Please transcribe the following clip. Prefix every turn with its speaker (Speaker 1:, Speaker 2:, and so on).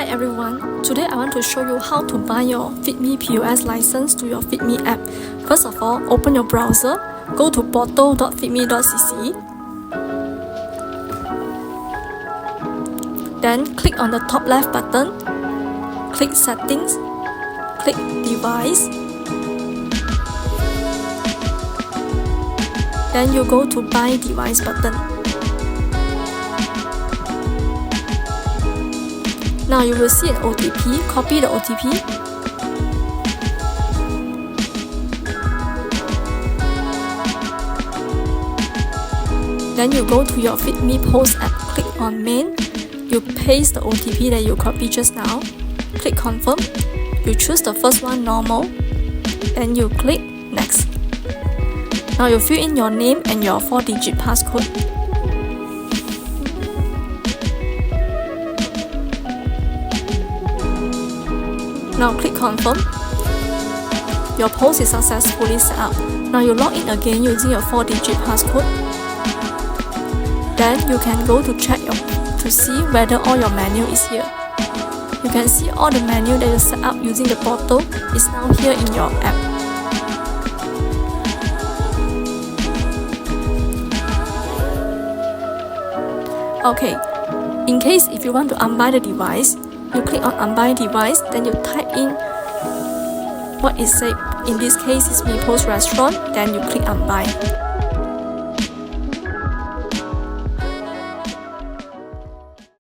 Speaker 1: Hi everyone, today I want to show you how to buy your FeedMe POS license to your FeedMe app. First of all, open your browser, go to portal.feedme.cc. Then click on the top left button, click Settings, click Device. Then you go to Buy Device button. Now you will see an OTP, copy the OTP. Then you go to your FeedMe Post app, click on Main. You paste the OTP that you copied just now. Click Confirm. You choose the first one, Normal. Then you click Next. Now you fill in your name and your 4-digit passcode. Now click Confirm. Your post is successfully set up. Now you log in again using your 4-digit passcode. Then you can go to check to see whether all your menu is here. You can see all the menu that you set up using the portal is now here in your app. Okay, in case if you want to unbind the device, you click on Unbind Device, then you type in what is said. In this case, is Mipos Restaurant, then you click Unbind.